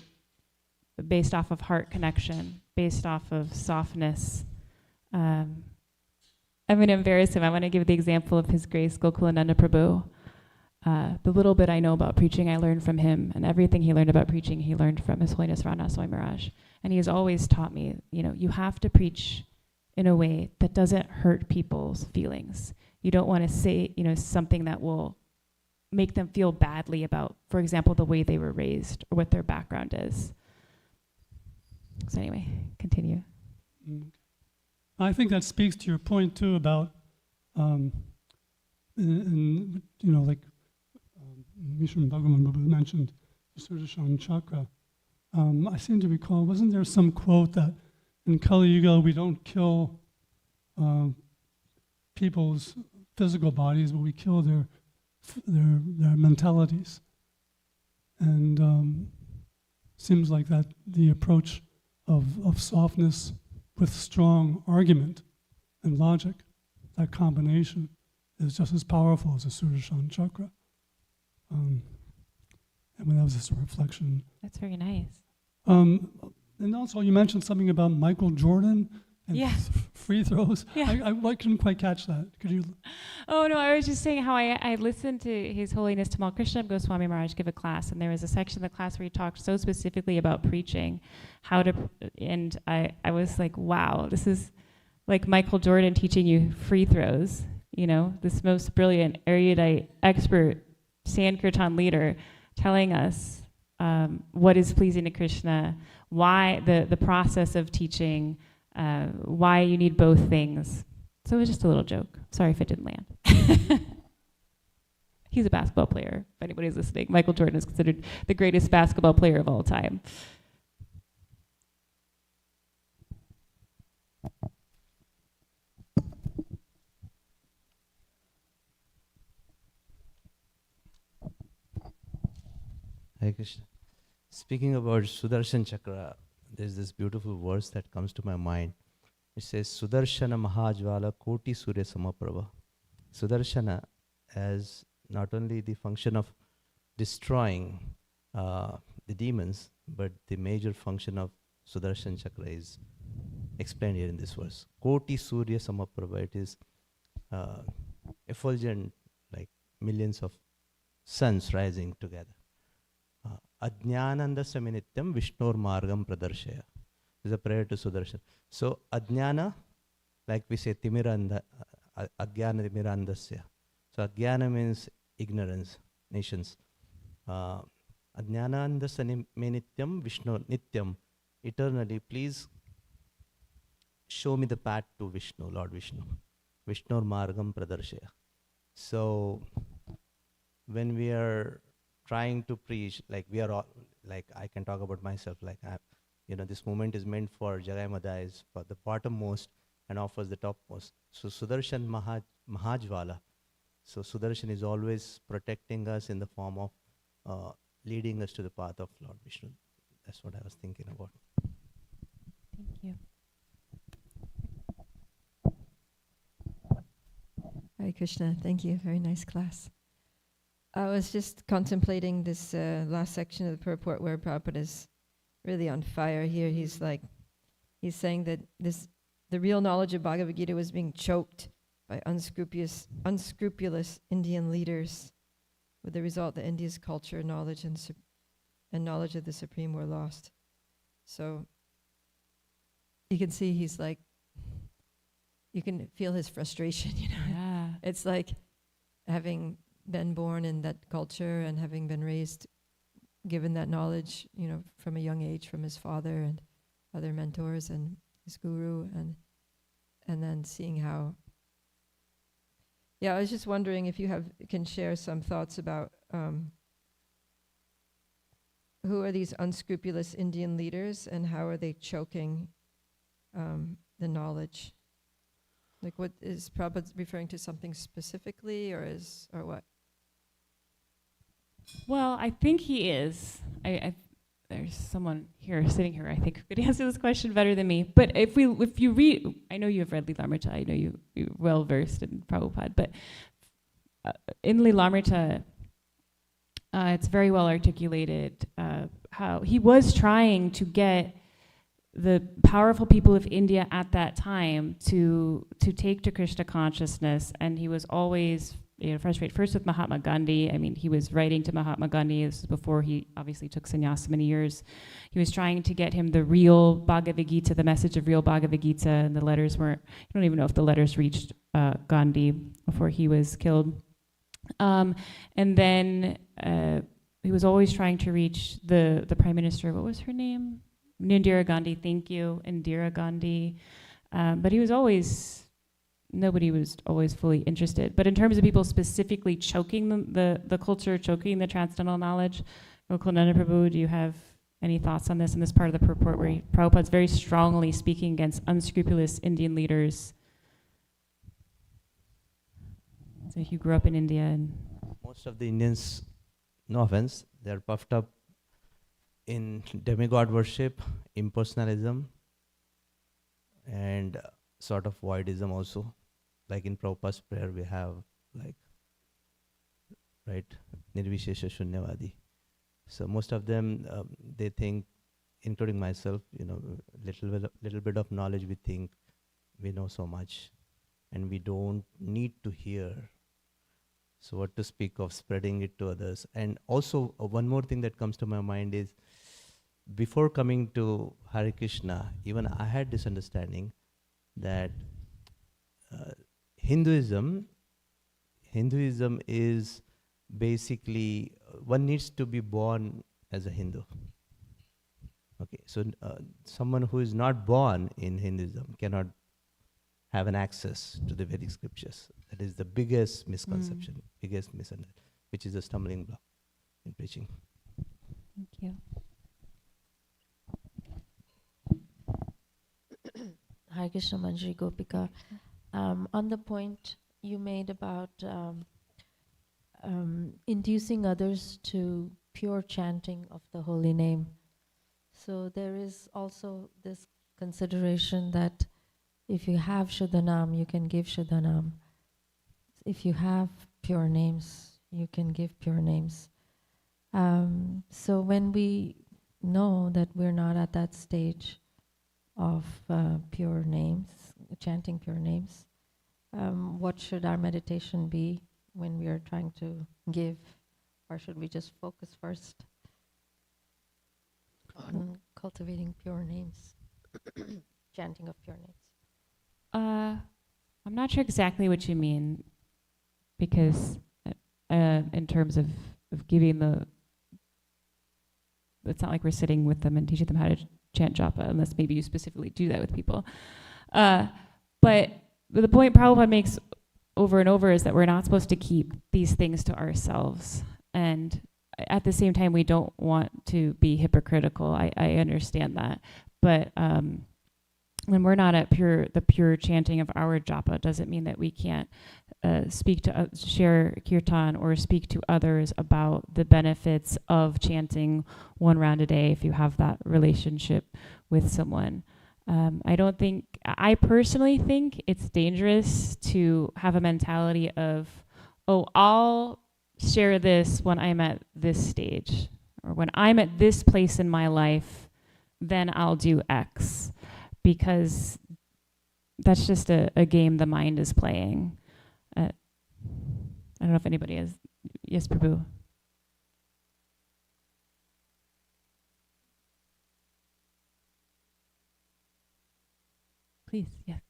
based off of heart connection, based off of softness. I'm going to embarrass him. I want to give the example of His Grace Gokulananda Prabhu. The little bit I know about preaching, I learned from him, and everything he learned about preaching, he learned from His Holiness Radha Swami Maharaj. And he has always taught me, you have to preach in a way that doesn't hurt people's feelings. You don't want to say, something that will make them feel badly about, for example, the way they were raised or what their background is. So anyway, continue. I think that speaks to your point too about, like Mishra Bhagavan mentioned the Sudarshan chakra. I seem to recall, wasn't there some quote that in Kali Yuga we don't kill people's physical bodies, but we kill their mentalities. And seems like that the approach of softness with strong argument and logic, that combination is just as powerful as the Sudarshan chakra. And that was just a reflection. That's very nice. And also you mentioned something about Michael Jordan and Yeah. free throws. Yeah. I couldn't quite catch that. Could you? Oh, no, I was just saying how I listened to His Holiness Tamal Krishna Goswami Maharaj give a class, and there was a section of the class where he talked so specifically about preaching, and I was like, wow, this is like Michael Jordan teaching you free throws, this most brilliant, erudite, expert Sankirtan leader telling us what is pleasing to Krishna, why the process of teaching, why you need both things. So it was just a little joke. Sorry if it didn't land. He's a basketball player, if anybody's listening. Michael Jordan is considered the greatest basketball player of all time. Hare Krishna. Speaking about Sudarshan Chakra, there's this beautiful verse that comes to my mind. It says, Sudarshana Mahajvala Koti Surya Samaprabha. Sudarshana as not only the function of destroying the demons, but the major function of Sudarshan Chakra is explained here in this verse. Koti Surya Samaprabha. It is effulgent, like millions of suns rising together. Ajnananda Saminityam Vishnur Margam Pradarshaya. This is a prayer to Sudarshan. So, Ajnana, like we say, Timiranda, Ajnana Timirandasya. So, Ajnana means ignorance, nations. Ajnananda Saminityam Vishnu Nityam. Eternally, please show me the path to Vishnu, Lord Vishnu. Vishnur Margam Pradarshaya. So, when we are trying to preach, like we are all, like I can talk about myself, like this movement is meant for Jagai Madai, is for the bottommost and offers the topmost. So Sudarshan Mahajvala. So Sudarshan is always protecting us in the form of leading us to the path of Lord Vishnu. That's what I was thinking about. Thank you. Hare Krishna, thank you. Very nice class. I was just contemplating this last section of the purport where Prabhupada is really on fire here. He's saying that the real knowledge of Bhagavad Gita was being choked by unscrupulous Indian leaders, with the result that India's culture, knowledge, and knowledge of the Supreme were lost. So you can see he's like, you can feel his frustration, Yeah. It's like having been born in that culture and having been raised, given that knowledge, from a young age from his father and other mentors and his guru, and then seeing how. Yeah, I was just wondering if you can share some thoughts about who are these unscrupulous Indian leaders and how are they choking the knowledge? Like, what is Prabhupada referring to something specifically, or what? Well, I think he is. There's someone sitting here, I think, who could answer this question better than me. But if you read, I know you have read Lilamrita, I know you're well versed in Prabhupada, but in Lilamrita, it's very well articulated how he was trying to get the powerful people of India at that time to take to Krishna consciousness, and he was always frustrated. First with Mahatma Gandhi. I mean, he was writing to Mahatma Gandhi. This was before he obviously took sannyasa many years. He was trying to get him the real Bhagavad Gita, the message of real Bhagavad Gita, and the letters weren't. I don't even know if the letters reached Gandhi before he was killed. And then he was always trying to reach the Prime Minister. What was her name? Indira Gandhi, thank you, Indira Gandhi. But nobody was always fully interested. But in terms of people specifically choking the culture, choking the transcendental knowledge, Gokulananda Prabhu, do you have any thoughts on this in this part of the purport where Prabhupada's very strongly speaking against unscrupulous Indian leaders? So you grew up in India and... Most of the Indians, no offense, they're puffed up in demigod worship, impersonalism, and sort of voidism also. Like in Prabhupada's prayer, we have Nirvishesha Shunyavadi. So most of them, they think, including myself, little bit of knowledge, we think we know so much, and we don't need to hear. So what to speak of spreading it to others? And also, one more thing that comes to my mind is, before coming to Hare Krishna, even I had this understanding that Hinduism is basically, one needs to be born as a Hindu. Okay, so someone who is not born in Hinduism cannot have an access to the Vedic scriptures. That is the biggest misconception, biggest misunderstanding, which is a stumbling block in preaching. Thank you. Hare Krishna, Manjari, Gopika. On the point you made about inducing others to pure chanting of the holy name. So there is also this consideration that if you have Shuddhanam, you can give Shuddhanam. If you have pure names, you can give pure names. So when we know that we're not at that stage of pure names, chanting pure names, what should our meditation be when we are trying to give? Or should we just focus first on cultivating pure names, chanting of pure names? I'm not sure exactly what you mean, because in terms of giving it's not like we're sitting with them and teaching them how to chant japa, unless maybe you specifically do that with people. But the point Prabhupada makes over and over is that we're not supposed to keep these things to ourselves. And at the same time, we don't want to be hypocritical. I understand that. But when we're not at the pure chanting of our japa, doesn't mean that we can't share kirtan or speak to others about the benefits of chanting one round a day if you have that relationship with someone. I personally think it's dangerous to have a mentality of, oh, I'll share this when I'm at this stage, or when I'm at this place in my life, then I'll do X, because that's just a game the mind is playing. I don't know if anybody has. Yes, Prabhu. Please, yes.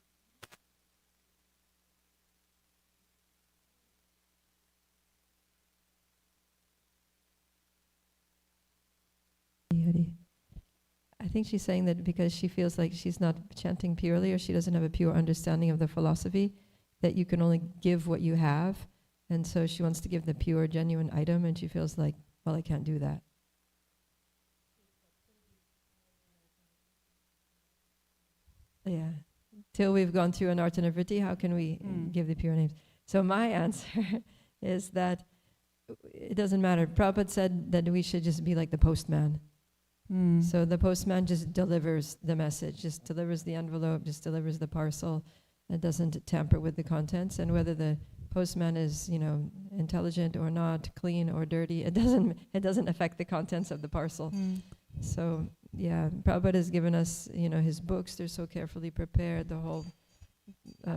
I think she's saying that because she feels like she's not chanting purely, or she doesn't have a pure understanding of the philosophy, that you can only give what you have. And so she wants to give the pure, genuine item, and she feels like, well, I can't do that. Yeah. Till we've gone through an Artanavritti, how can we give the pure names? So my answer is that it doesn't matter. Prabhupada said that we should just be like the postman. So the postman just delivers the message, just delivers the envelope, just delivers the parcel. It doesn't tamper with the contents. And whether the postman is, intelligent or not, clean or dirty, it doesn't affect the contents of the parcel. So yeah, Prabhupada has given us, his books. They're so carefully prepared, the whole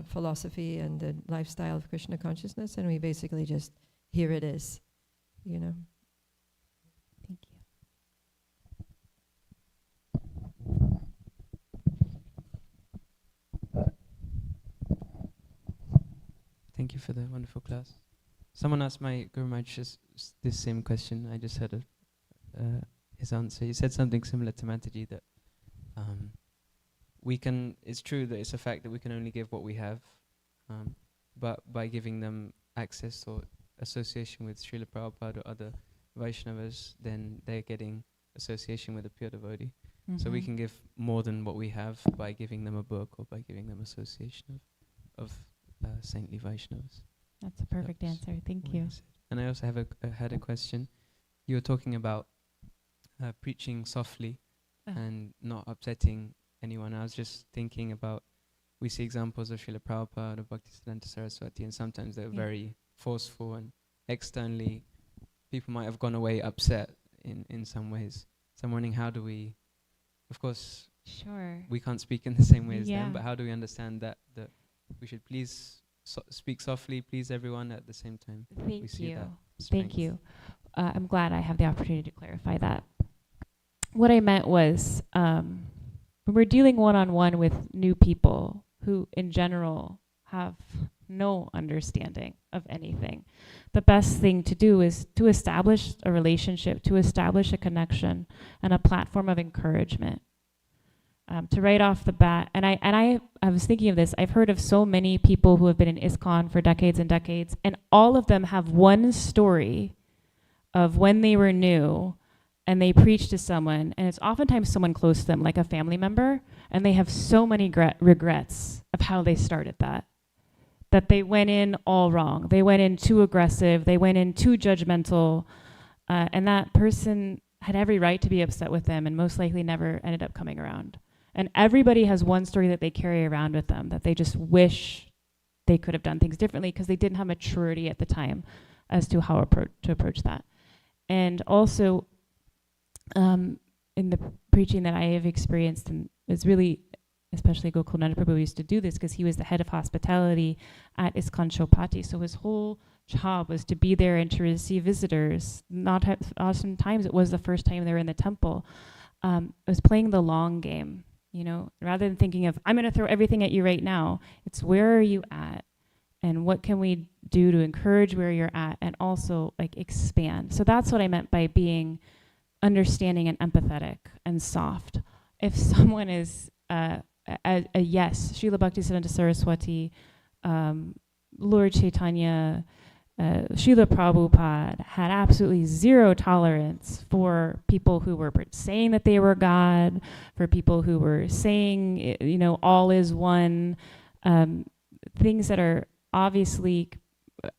philosophy and the lifestyle of Krishna consciousness, and we basically just, here it is, Thank you. Thank you for the wonderful class. Someone asked my Guru Maharaj just this same question. I just heard his answer. He said something similar to Mataji, that it's true that it's a fact that we can only give what we have, but by giving them access or association with Srila Prabhupada or other Vaishnavas, then they're getting association with a pure devotee. So we can give more than what we have by giving them a book or by giving them association of saintly Vaishnavas. That's a perfect answer. Thank you. And I also had a question. You were talking about preaching softly and not upsetting anyone. I was just thinking about, we see examples of Srila Prabhupada, of Bhaktisiddhanta Saraswati, and sometimes they're very forceful, and externally people might have gone away upset in some ways. So I'm wondering, how do we, of course, we can't speak in the same way as them, but how do we understand that we should please speak softly, please everyone at the same time? Thank you. Thank you. I'm glad I have the opportunity to clarify that. What I meant was, when we're dealing one-on-one with new people who in general have no understanding of anything, the best thing to do is to establish a relationship, to establish a connection and a platform of encouragement. to right off the bat, and I was thinking of this. I've heard of so many people who have been in ISKCON for decades and decades, and all of them have one story of when they were new and they preached to someone, and it's oftentimes someone close to them, like a family member, and they have so many regrets of how they started that they went in all wrong. They went in too aggressive, they went in too judgmental, and that person had every right to be upset with them and most likely never ended up coming around. And everybody has one story that they carry around with them that they just wish they could have done things differently because they didn't have maturity at the time as to how to approach that. And also, in the preaching that I have experienced, and it's really, especially Gokulananda Prabhu used to do this because he was the head of hospitality at ISKCON Chowpatty. So his whole job was to be there and to receive visitors. Oftentimes it was the first time they were in the temple. It was playing the long game, you know, rather than thinking of, I'm going to throw everything at you right now. It's where are you at? And what can we do to encourage where you're at and also like expand? So that's what I meant by being understanding and empathetic and soft. If someone is a yes, Srila Bhaktisiddhanta Saraswati, Lord Chaitanya, Srila Prabhupada had absolutely zero tolerance for people who were saying that they were God, for people who were saying, you know, all is one, things that are obviously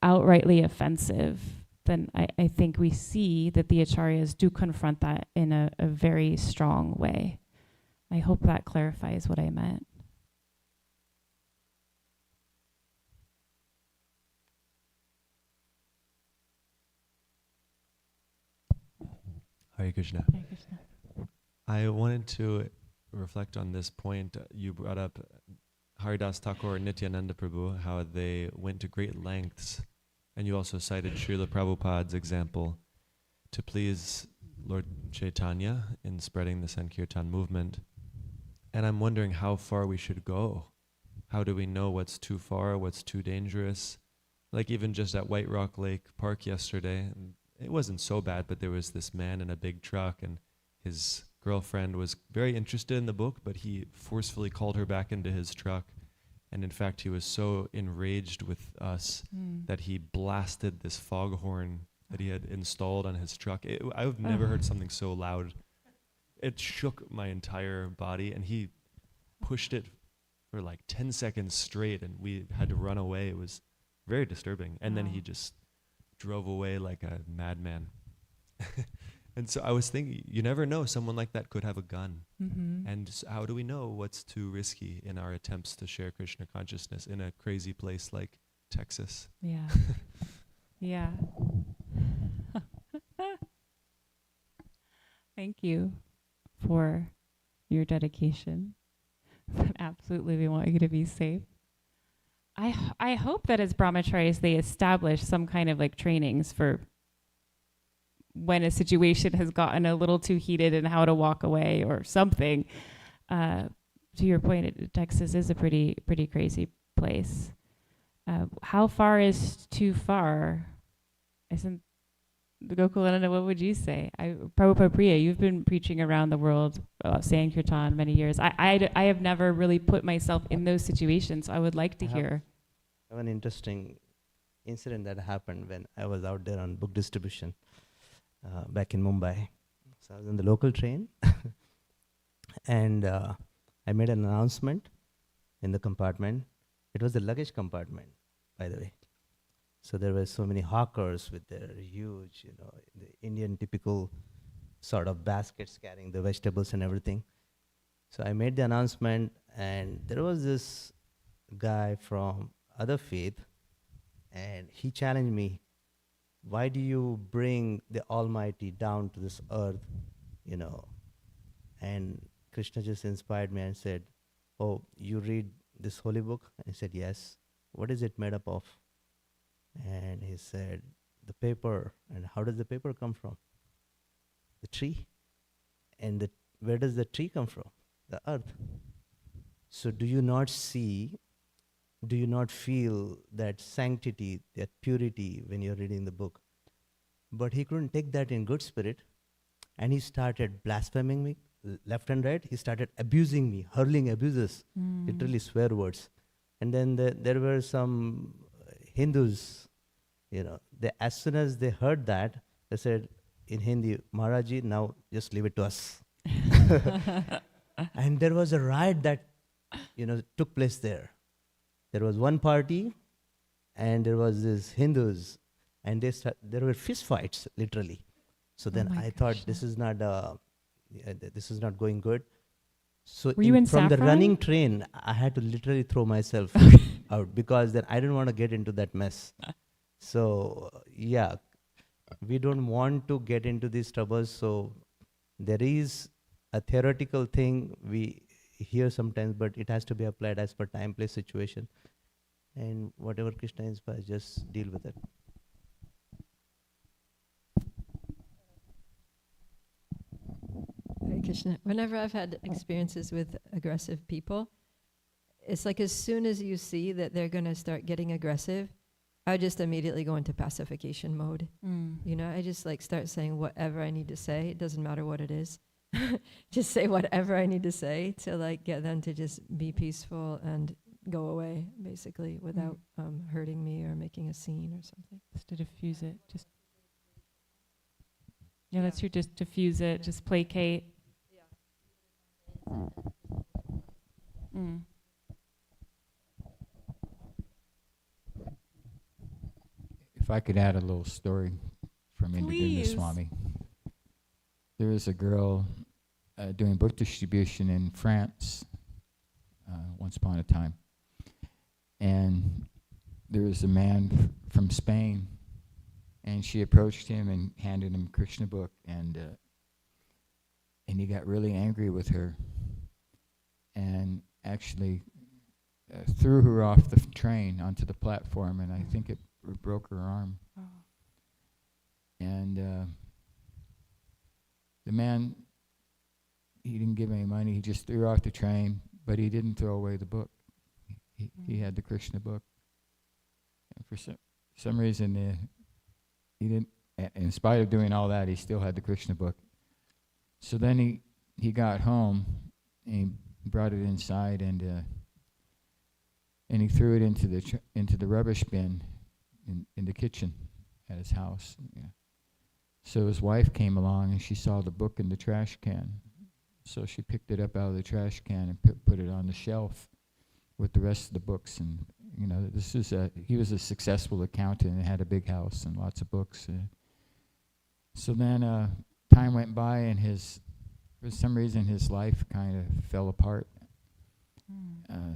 outrightly offensive. Then I think we see that the acharyas do confront that in a very strong way. I hope that clarifies what I meant. Hare Krishna. Hare Krishna. I wanted to reflect on this point. You brought up Haridas Thakur and Nityananda Prabhu, how they went to great lengths. And you also cited Srila Prabhupada's example to please Lord Chaitanya in spreading the Sankirtan movement. And I'm wondering how far we should go. How do we know what's too far, what's too dangerous? Like even just at White Rock Lake Park yesterday, it wasn't so bad, but there was this man in a big truck and his girlfriend was very interested in the book, but he forcefully called her back into his truck. And in fact, he was so enraged with us that he blasted this foghorn that he had installed on his truck. I've never heard something so loud. It shook my entire body, and he pushed it for like 10 seconds straight, and we had to run away. It was very disturbing. And then he just drove away like a madman. And so I was thinking, you never know, someone like that could have a gun. Mm-hmm. And how do we know what's too risky in our attempts to share Krishna consciousness in a crazy place like Texas? Yeah. Yeah. Thank you for your dedication. Absolutely, we want you to be safe. I hope that as brahmacharis they establish some kind of like trainings for when a situation has gotten a little too heated and how to walk away or something. To your point, Texas is a pretty crazy place. How far is too far? Isn't the Gokulananda, what would you say? Prabhupada Priya, you've been preaching around the world about Sankirtan many years. I have never really put myself in those situations. So I would like to hear. I have an interesting incident that happened when I was out there on book distribution back in Mumbai. So I was in the local train and I made an announcement in the compartment. It was the luggage compartment, by the way. So there were so many hawkers with their huge, the Indian typical sort of baskets carrying the vegetables and everything. So I made the announcement, and there was this guy from other faith, and he challenged me, why do you bring the Almighty down to this earth, And Krishna just inspired me and said, oh, you read this holy book? I said, yes. What is it made up of? And he said, the paper. And how does the paper come from? The tree. And where does the tree come from? The earth. So do you not see, do you not feel that sanctity, that purity when you're reading the book? But he couldn't take that in good spirit. And he started blaspheming me left and right, he started abusing me, hurling abuses, literally swear words. And then there were some Hindus, as soon as they heard that, they said in Hindi, Maharaji, now just leave it to us. And there was a riot that, took place there. There was one party, and there was this Hindus, and there were fist fights, literally. So then I thought, this is not going good. So Were you in from the Saffron? running train, I had to literally throw myself out, because then I didn't want to get into that mess. So yeah, we don't want to get into these troubles. So there is a theoretical thing we hear sometimes, but it has to be applied as per time, place, situation. And whatever Krishna inspires, just deal with it. Hare Krishna. Whenever I've had experiences with aggressive people, it's like as soon as you see that they're going to start getting aggressive, I just immediately go into pacification mode. I just start saying whatever I need to say. It doesn't matter what it is. Just say whatever I need to say to get them to just be peaceful and go away, basically, without hurting me or making a scene or something. Just to diffuse it. That's true. Just diffuse it. Just placate. If I could add a little story from Indagunda Swami. There was a girl doing book distribution in France once upon a time. And there was a man from Spain, and she approached him and handed him a Krishna book, and he got really angry with her and actually threw her off the train onto the platform, and I think it broke her arm. Oh. And the man, he didn't give any money, he just threw her off the train, but he didn't throw away the book. He had the Krishna book. And for some reason, he didn't, in spite of doing all that, he still had the Krishna book. So then he got home, and he brought it inside, and he threw it into the rubbish bin in the kitchen at his house. Yeah. So his wife came along, and she saw the book in the trash can. So she picked it up out of the trash can and put it on the shelf with the rest of the books. And he was a successful accountant and had a big house and lots of books. So then time went by, and for some reason his life kind of fell apart.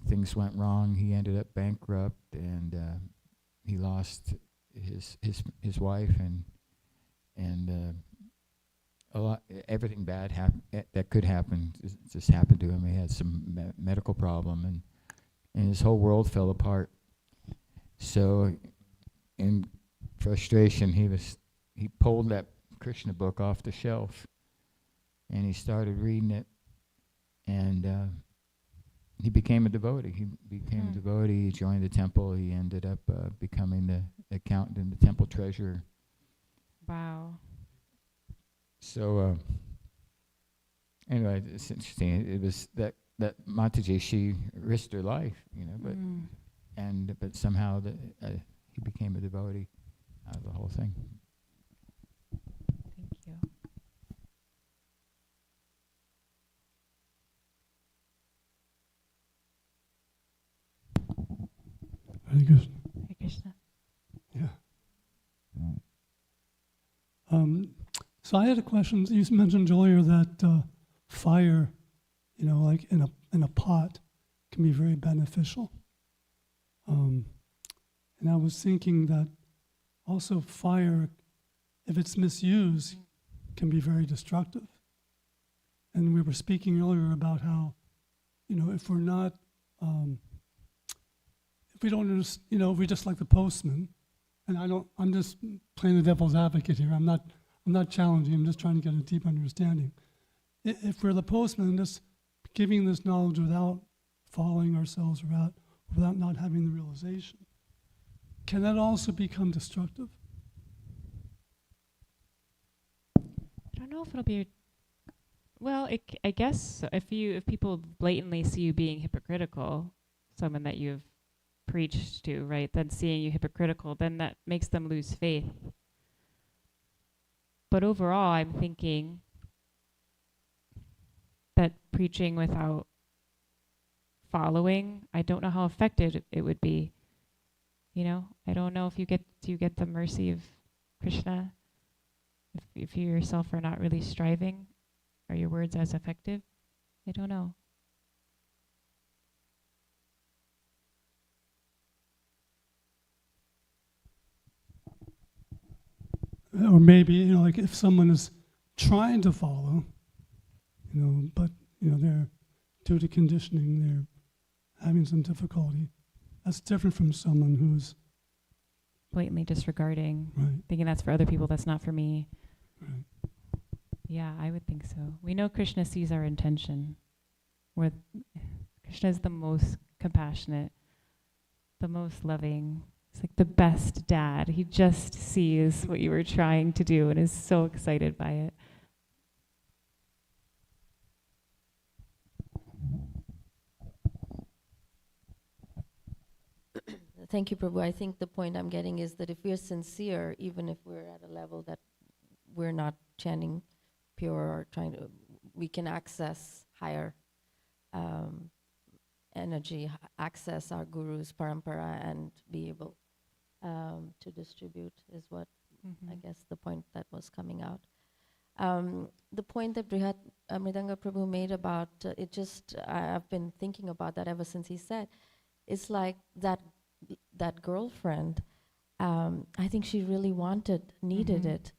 Things went wrong. He ended up bankrupt, and he lost his wife, and a lot, everything bad that could happen just happened to him. He had some medical problem, and his whole world fell apart. So, in frustration, he pulled that Krishna book off the shelf, and he started reading it, and he became a devotee. He joined the temple. He ended up becoming the accountant and the temple treasurer. Wow. So anyway, it's interesting. It was that Mataji, she risked her life, but somehow he became a devotee out of the whole thing. Thank you. Very good. Hare Krishna. Yeah. So I had a question. You mentioned earlier that fire, like in a pot, can be very beneficial. And I was thinking that also fire, if it's misused, can be very destructive. And we were speaking earlier about how, if we're not, if we don't understand, if we just like the postman, and I'm just playing the devil's advocate here. I'm not challenging. I'm just trying to get a deep understanding. If we're the postman, just giving this knowledge without following ourselves, without not having the realization, can that also become destructive? I don't know if it'll be Well, I guess if people blatantly see you being hypocritical, someone that you've preached to, right, then seeing you hypocritical, then that makes them lose faith. But overall, I'm thinking that preaching without following, I don't know how effective it would be. You know, I don't know if you get the mercy of Krishna if you yourself are not really striving. Are your words as effective? I don't know. Or maybe, like if someone is trying to follow, but, they're, due to conditioning, they're having some difficulty. That's different from someone who's Blatantly disregarding, right. thinking that's for other people, that's not for me. Right. Yeah, I would think so. We know Krishna sees our intention. Krishna is the most compassionate, the most loving. It's like the best dad. He just sees what you were trying to do and is so excited by it. Thank you, Prabhu. I think the point I'm getting is that if we're sincere, even if we're at a level that we're not chanting pure or we can access higher energy, access our guru's parampara and be able to distribute is what I guess the point that was coming out. The point that Brihat Mridanga Prabhu made about I've been thinking about that ever since he said, it's like that girlfriend, I think she really needed it,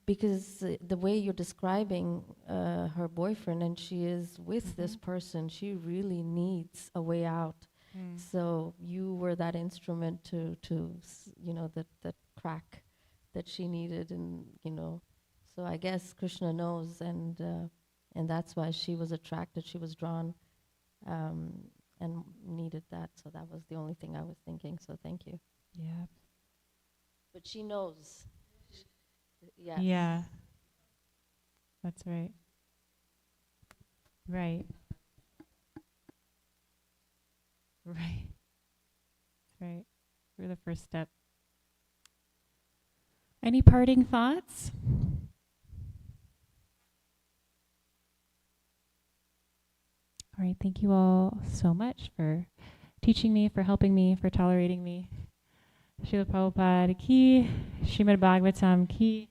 because the way you're describing her boyfriend and she is with this person, she really needs a way out. So you were that instrument to that crack that she needed, and so I guess Krishna knows, and that's why she was attracted, she was drawn, and needed that. So that was the only thing I was thinking. So thank you. Yeah. But she knows. Yes. Yeah. That's right. Right. Right. Right. We're the first step. Any parting thoughts? All right, thank you all so much for teaching me, for helping me, for tolerating me. Srila Prabhupada ki, Srimad Bhagavatam ki.